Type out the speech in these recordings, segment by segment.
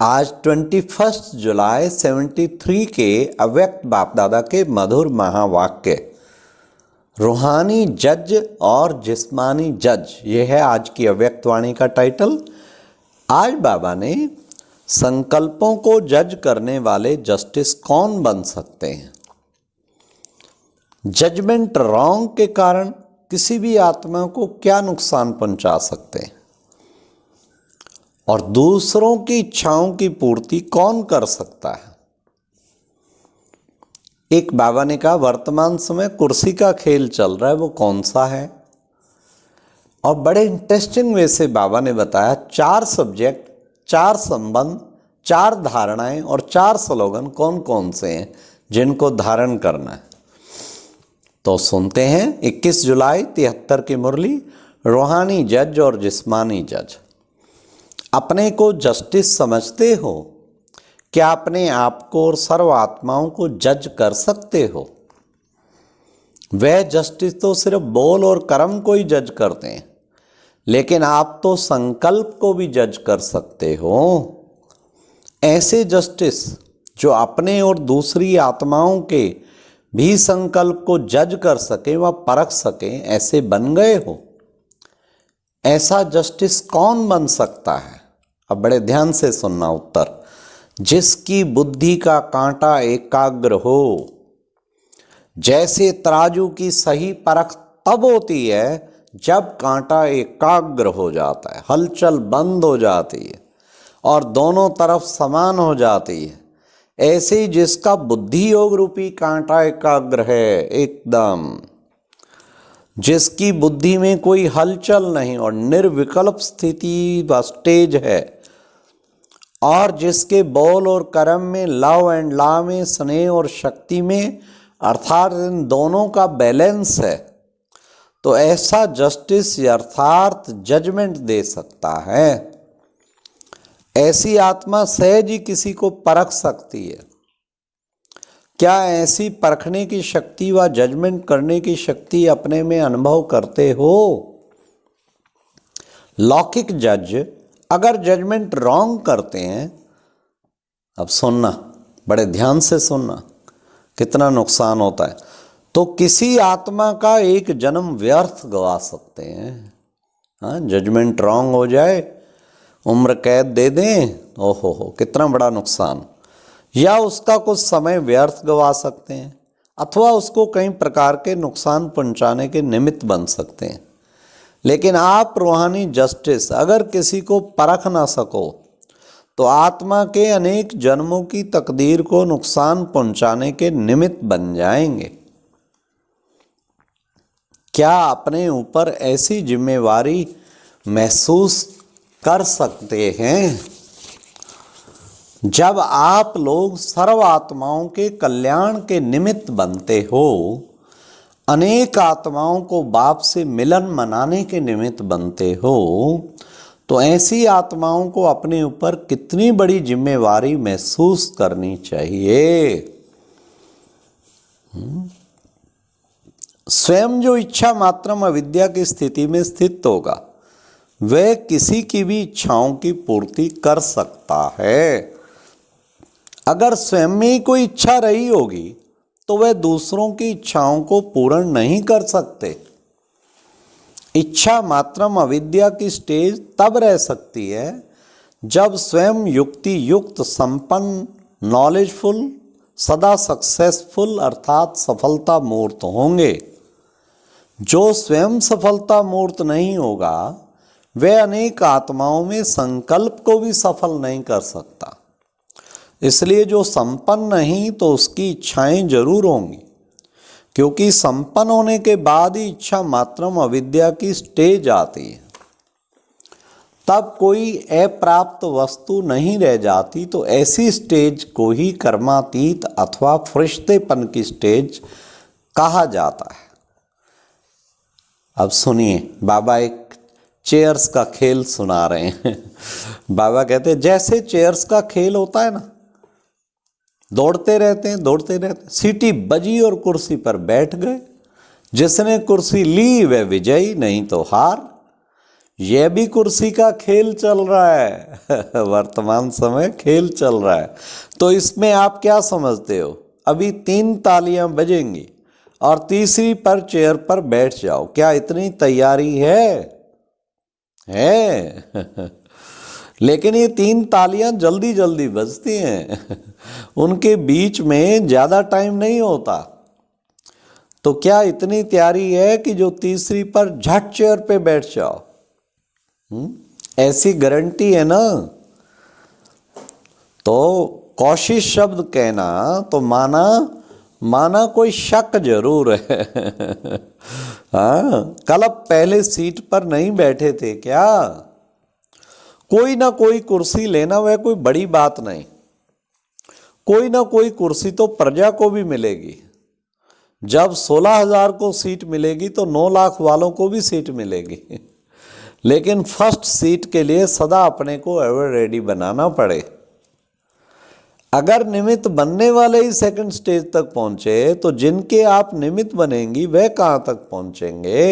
आज 21 जुलाई 73 के अव्यक्त बाप दादा के मधुर महावाक्य रूहानी जज और जिस्मानी जज, ये है आज की अव्यक्त वाणी का टाइटल। आज बाबा ने संकल्पों को जज करने वाले जस्टिस कौन बन सकते हैं। जजमेंट रॉन्ग के कारण किसी भी आत्मा को क्या नुकसान पहुंचा सकते हैं और दूसरों की इच्छाओं की पूर्ति कौन कर सकता है। एक बाबा ने कहा वर्तमान समय कुर्सी का खेल चल रहा है, वो कौन सा है। और बड़े इंटरेस्टिंग वे से बाबा ने बताया 4 सब्जेक्ट, 4 संबंध, 4 धारणाएं और 4 स्लोगन कौन कौन से हैं जिनको धारण करना है। तो सुनते हैं 21 जुलाई 73 की मुरली, रूहानी जज और जिस्मानी जज। अपने को जस्टिस समझते हो? क्या अपने आप को और सर्व आत्माओं को जज कर सकते हो? वह जस्टिस तो सिर्फ बोल और कर्म को ही जज करते हैं, लेकिन आप तो संकल्प को भी जज कर सकते हो। ऐसे जस्टिस जो अपने और दूसरी आत्माओं के भी संकल्प को जज कर सके व परख सके, ऐसे बन गए हो। ऐसा जस्टिस कौन बन सकता है? अब बड़े ध्यान से सुनना उत्तर। जिसकी बुद्धि का कांटा एकाग्र हो। जैसे तराजू की सही परख तब होती है जब कांटा एकाग्र हो जाता है, हलचल बंद हो जाती है और दोनों तरफ समान हो जाती है। ऐसे ही जिसका बुद्धि योग रूपी कांटा एकाग्र है एकदम, जिसकी बुद्धि में कोई हलचल नहीं और निर्विकल्प स्थिति व स्टेज है, और जिसके बोल और कर्म में, लव एंड ला में, स्नेह और शक्ति में, अर्थात इन दोनों का बैलेंस है, तो ऐसा जस्टिस अर्थात जजमेंट दे सकता है। ऐसी आत्मा सहज ही किसी को परख सकती है। क्या ऐसी परखने की शक्ति व जजमेंट करने की शक्ति अपने में अनुभव करते हो? लौकिक जज अगर जजमेंट रॉन्ग करते हैं, अब सुनना, बड़े ध्यान से सुनना, कितना नुकसान होता है। तो किसी आत्मा का एक जन्म व्यर्थ गवा सकते हैं। हाँ, जजमेंट रॉन्ग हो जाए, उम्र कैद दे दें, ओहो हो कितना बड़ा नुकसान। या उसका कुछ समय व्यर्थ गवा सकते हैं, अथवा उसको कई प्रकार के नुकसान पहुंचाने के निमित्त बन सकते हैं। लेकिन आप रूहानी जस्टिस अगर किसी को परख ना सको, तो आत्मा के अनेक जन्मों की तकदीर को नुकसान पहुंचाने के निमित्त बन जाएंगे। क्या अपने ऊपर ऐसी जिम्मेवारी महसूस कर सकते हैं? जब आप लोग सर्व आत्माओं के कल्याण के निमित्त बनते हो, अनेक आत्माओं को बाप से मिलन मनाने के निमित्त बनते हो, तो ऐसी आत्माओं को अपने ऊपर कितनी बड़ी जिम्मेवारी महसूस करनी चाहिए। स्वयं जो इच्छा मात्रम अविद्या की स्थिति में स्थित होगा, वह किसी की भी इच्छाओं की पूर्ति कर सकता है। अगर स्वयं में ही कोई इच्छा रही होगी, तो वह दूसरों की इच्छाओं को पूर्ण नहीं कर सकते। इच्छा मात्रम अविद्या की स्टेज तब रह सकती है जब स्वयं युक्ति युक्त, संपन्न, नॉलेजफुल, सदा सक्सेसफुल अर्थात सफलता मूर्त होंगे। जो स्वयं सफलता मूर्त नहीं होगा, वह अनेक आत्माओं में संकल्प को भी सफल नहीं कर सकता। इसलिए जो संपन्न नहीं, तो उसकी इच्छाएं जरूर होंगी, क्योंकि संपन्न होने के बाद ही इच्छा मात्रम अविद्या की स्टेज आती है। तब कोई अप्राप्त वस्तु नहीं रह जाती, तो ऐसी स्टेज को ही कर्मातीत अथवा फरिश्तेपन की स्टेज कहा जाता है। अब सुनिए, बाबा एक चेयर्स का खेल सुना रहे हैं। बाबा कहते हैं जैसे चेयर्स का खेल होता है ना, दौड़ते रहते हैं, सीटी बजी और कुर्सी पर बैठ गए। जिसने कुर्सी ली वह विजयी, नहीं तो हार। यह भी कुर्सी का खेल चल रहा है वर्तमान समय खेल चल रहा है। तो इसमें आप क्या समझते हो, अभी 3 तालियां बजेंगी और तीसरी पर चेयर पर बैठ जाओ, क्या इतनी तैयारी है लेकिन ये 3 तालियां जल्दी जल्दी बजती हैं उनके बीच में ज़्यादा टाइम नहीं होता। तो क्या इतनी तैयारी है कि जो तीसरी पर झट चेयर पे बैठ जाओ? ऐसी गारंटी है ना? तो कोशिश शब्द कहना तो माना कोई शक जरूर है हाँ, कल आप पहले सीट पर नहीं बैठे थे क्या? कोई ना कोई कुर्सी लेना वह कोई बड़ी बात नहीं। कोई ना कोई कुर्सी तो प्रजा को भी मिलेगी। जब 16,000 को सीट मिलेगी तो 9 लाख वालों को भी सीट मिलेगी लेकिन फर्स्ट सीट के लिए सदा अपने को एवर रेडी बनाना पड़े। अगर निमित्त बनने वाले ही सेकंड स्टेज तक पहुंचे तो जिनके आप निमित्त बनेंगी वह कहां तक पहुंचेंगे?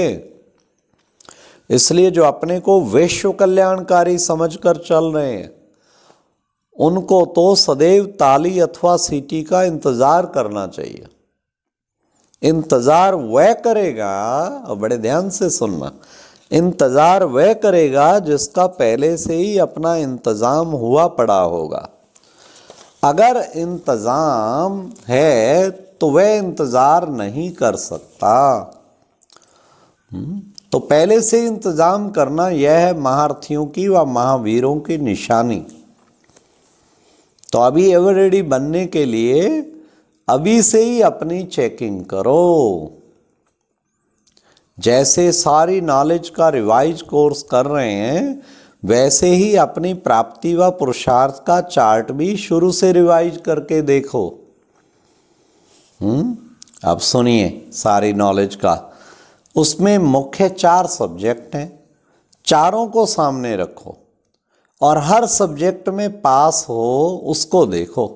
इसलिए जो अपने को विश्व कल्याणकारी समझकर चल रहे हैं उनको तो सदैव ताली अथवा सीटी का इंतजार करना चाहिए। इंतजार वह करेगा, और बड़े ध्यान से सुनना, इंतजार वह करेगा जिसका पहले से ही अपना इंतजाम हुआ पड़ा होगा। अगर इंतजाम है तो वह इंतजार नहीं कर सकता। तो पहले से इंतजाम करना यह है महारथियों की व महावीरों की निशानी। तो अभी एवर रेडी बनने के लिए अभी से ही अपनी चेकिंग करो। जैसे सारी नॉलेज का रिवाइज कोर्स कर रहे हैं वैसे ही अपनी प्राप्ति व पुरुषार्थ का चार्ट भी शुरू से रिवाइज करके देखो। अब सुनिए सारी नॉलेज का। उसमें मुख्य 4 सब्जेक्ट हैं, चारों को सामने रखो और हर सब्जेक्ट में पास हो उसको देखो।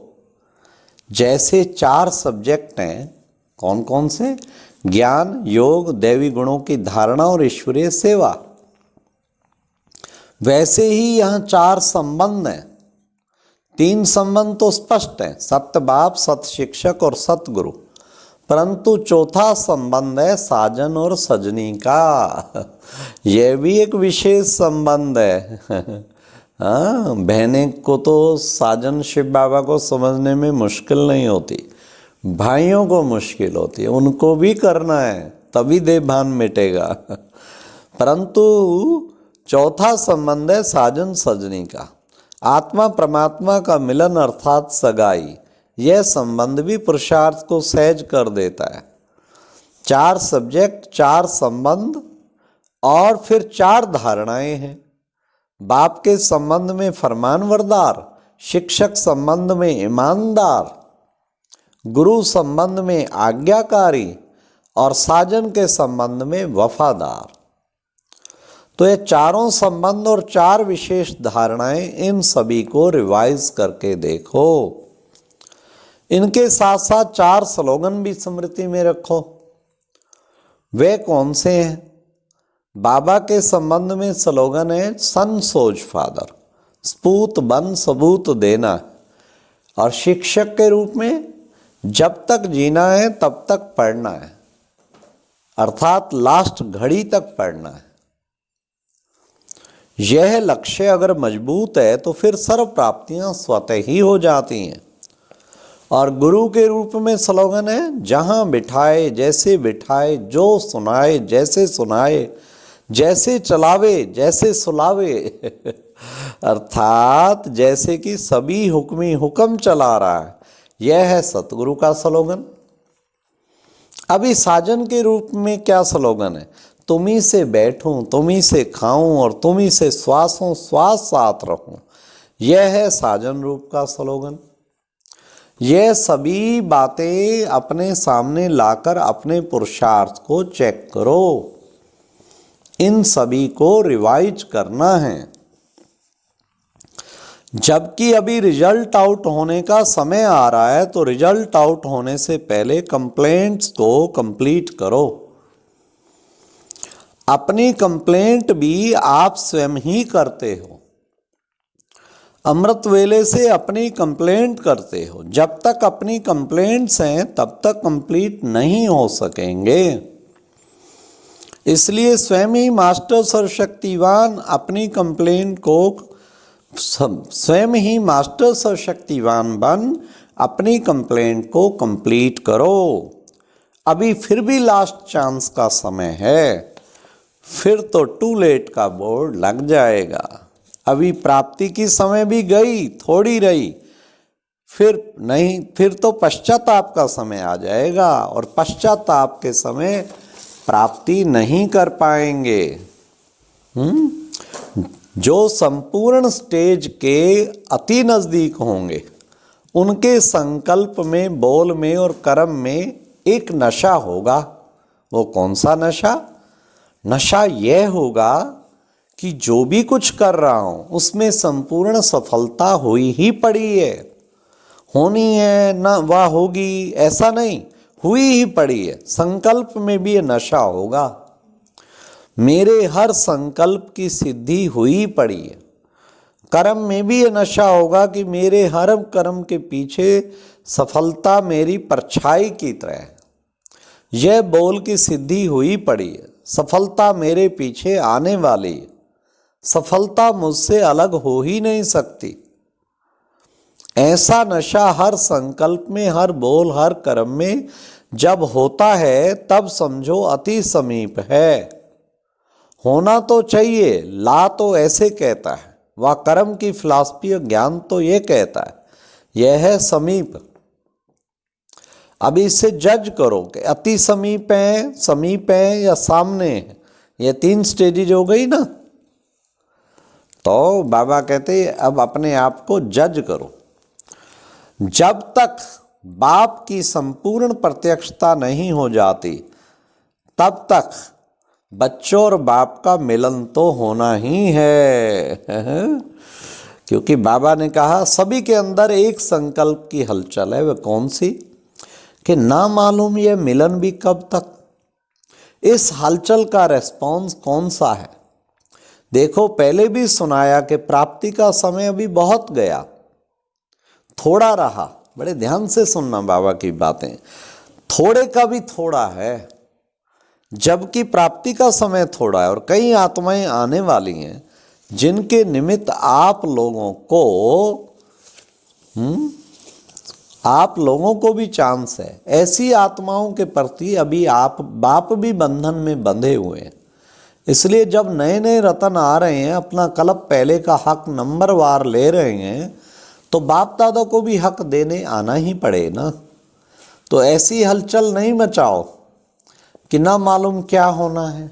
जैसे 4 सब्जेक्ट हैं, कौन कौन से? ज्ञान, योग, दैवी गुणों की धारणा और ईश्वरीय सेवा। वैसे ही यहाँ 4 संबंध हैं। 3 संबंध तो स्पष्ट हैं, सत्य बाप, सत्य शिक्षक और सतगुरु, परंतु चौथा संबंध है साजन और सजनी का। यह भी एक विशेष संबंध है हाँ, बहने को तो साजन शिव बाबा को समझने में मुश्किल नहीं होती, भाइयों को मुश्किल होती है, उनको भी करना है तभी देवभान मिटेगा। परंतु चौथा संबंध है साजन सजनी का, आत्मा परमात्मा का मिलन अर्थात सगाई। यह संबंध भी पुरुषार्थ को सहज कर देता है। 4 सब्जेक्ट, 4 संबंध और फिर 4 धारणाएं हैं। बाप के संबंध में फरमानवरदार, शिक्षक संबंध में ईमानदार, गुरु संबंध में आज्ञाकारी और साजन के संबंध में वफादार। तो ये चारों संबंध और 4 विशेष धारणाएं, इन सभी को रिवाइज करके देखो। इनके साथ साथ 4 स्लोगन भी स्मृति में रखो। वे कौन से हैं? बाबा के संबंध में स्लोगन है सन सोज फादर, स्पूत बन सबूत देना। और शिक्षक के रूप में जब तक जीना है तब तक पढ़ना है, अर्थात लास्ट घड़ी तक पढ़ना है। यह लक्ष्य अगर मजबूत है तो फिर सर्व प्राप्तियां स्वतः ही हो जाती हैं। और गुरु के रूप में स्लोगन है जहां बिठाए जैसे बिठाए, जो सुनाए जैसे सुनाए, जैसे चलावे जैसे सुलावे अर्थात जैसे कि सभी हुक्मी हुक्म चला रहा है। यह है सतगुरु का स्लोगन। अभी साजन के रूप में क्या स्लोगन है? तुम्ही से बैठूं, तुम्ही से खाऊं और तुम्ही से श्वासों श्वास साथ रहूं। यह है साजन रूप का स्लोगन। यह सभी बातें अपने सामने लाकर अपने पुरुषार्थ को चेक करो। इन सभी को रिवाइज करना है। जबकि अभी रिजल्ट आउट होने का समय आ रहा है तो रिजल्ट आउट होने से पहले कंप्लेंट्स को कंप्लीट करो। अपनी कंप्लेंट भी आप स्वयं ही करते हो। अमृत वेले से अपनी कंप्लेंट करते हो। जब तक अपनी कंप्लेंट्स हैं तब तक कंप्लीट नहीं हो सकेंगे। इसलिए स्वयं ही मास्टर सर्वशक्तिवान अपनी कंप्लेंट को स्वयं ही मास्टर सर्वशक्तिवान बन अपनी कंप्लेंट को कंप्लीट करो। अभी फिर भी लास्ट चांस का समय है, फिर तो टू लेट का बोर्ड लग जाएगा। अभी प्राप्ति की समय भी गई, थोड़ी रही, फिर नहीं, फिर तो पश्चाताप का समय आ जाएगा और पश्चाताप के समय प्राप्ति नहीं कर पाएंगे। जो संपूर्ण स्टेज के अति नज़दीक होंगे उनके संकल्प में, बोल में और कर्म में एक नशा होगा। वो कौन सा नशा? नशा यह होगा कि जो भी कुछ कर रहा हूँ उसमें संपूर्ण सफलता हुई ही पड़ी है। होनी है ना वह होगी ऐसा नहीं, हुई ही पड़ी है। संकल्प में भी ये नशा होगा। मेरे हर संकल्प की सिद्धि हुई पड़ी है। कर्म में भी ये नशा होगा कि मेरे हर कर्म के पीछे सफलता मेरी परछाई की तरह है। यह बोल की सिद्धि हुई पड़ी है। सफलता मेरे पीछे आने वाली है। सफलता मुझसे अलग हो ही नहीं सकती। ऐसा नशा हर संकल्प में, हर बोल, हर कर्म में जब होता है तब समझो अति समीप है। होना तो चाहिए, ला तो ऐसे कहता है, वह कर्म की फिलॉसफी और ज्ञान तो ये कहता है, यह है समीप। अभी इससे जज करो कि अति समीप है या सामने है। ये 3 स्टेजेज हो गई ना। तो बाबा कहते अब अपने आप को जज करो। जब तक बाप की संपूर्ण प्रत्यक्षता नहीं हो जाती तब तक बच्चों और बाप का मिलन तो होना ही है। क्योंकि बाबा ने कहा सभी के अंदर एक संकल्प की हलचल है। वह कौन सी? कि ना मालूम यह मिलन भी कब तक। इस हलचल का रेस्पॉन्स कौन सा है? देखो, पहले भी सुनाया कि प्राप्ति का समय अभी बहुत गया, थोड़ा रहा। बड़े ध्यान से सुनना बाबा की बातें। थोड़े का भी थोड़ा है, जबकि प्राप्ति का समय थोड़ा है। और कई आत्माएं आने वाली हैं जिनके निमित्त आप लोगों को भी चांस है। ऐसी आत्माओं के प्रति अभी बाप भी बंधन में बंधे हुए हैं। इसलिए जब नए नए रतन आ रहे हैं, अपना कल्प पहले का हक नंबरवार ले रहे हैं, तो बाप दादा को भी हक देने आना ही पड़े ना। तो ऐसी हलचल नहीं मचाओ कि ना मालूम क्या होना है।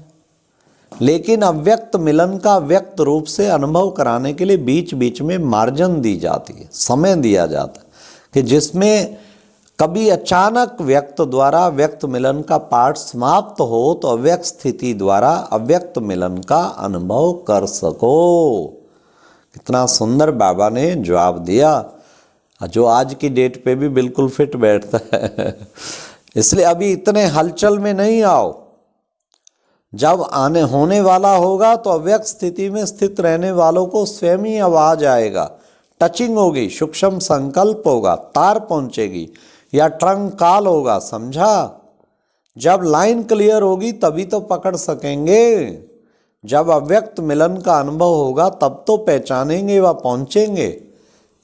लेकिन अव्यक्त मिलन का व्यक्त रूप से अनुभव कराने के लिए बीच बीच में मार्जिन दी जाती है, समय दिया जाता है कि जिसमें कभी अचानक व्यक्त द्वारा व्यक्त मिलन का पाठ समाप्त हो तो अव्यक्त स्थिति द्वारा अव्यक्त मिलन का अनुभव कर सको। कितना सुंदर बाबा ने जवाब दिया, जो आज की डेट पे भी बिल्कुल फिट बैठता है। इसलिए अभी इतने हलचल में नहीं आओ। जब होने वाला होगा तो अव्यक्त स्थिति में स्थित रहने वालों को स्वयं ही आवाज आएगा, टचिंग होगी, सूक्ष्म संकल्प होगा, तार पहुंचेगी या ट्रंक कॉल होगा। समझा? जब लाइन क्लियर होगी तभी तो पकड़ सकेंगे। जब अव्यक्त मिलन का अनुभव होगा तब तो पहचानेंगे व पहुंचेंगे।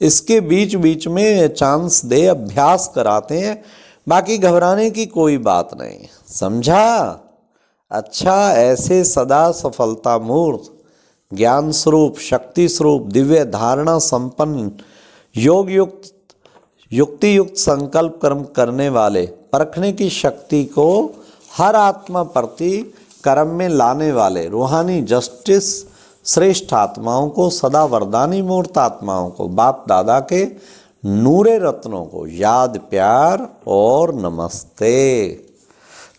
इसके बीच बीच में चांस दे, अभ्यास कराते हैं। बाकी घबराने की कोई बात नहीं। समझा? अच्छा, ऐसे सदा सफलता मूर्त, ज्ञान स्वरूप, शक्ति स्वरूप, दिव्य धारणा संपन्न, योग युक्त, युक्ति युक्त संकल्प कर्म करने वाले, परखने की शक्ति को हर आत्मा प्रति कर्म में लाने वाले, रूहानी जस्टिस श्रेष्ठ आत्माओं को, सदा वरदानी मूर्त आत्माओं को, बाप दादा के नूरे रत्नों को याद, प्यार और नमस्ते।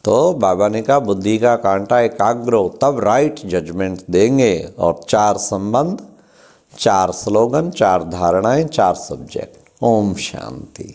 तो बाबा ने कहा बुद्धि का कांटा एकाग्र हो तब राइट जजमेंट देंगे। और 4 संबंध, 4 स्लोगन, 4 धारणाएं, 4 सब्जेक्ट। ओम शांति।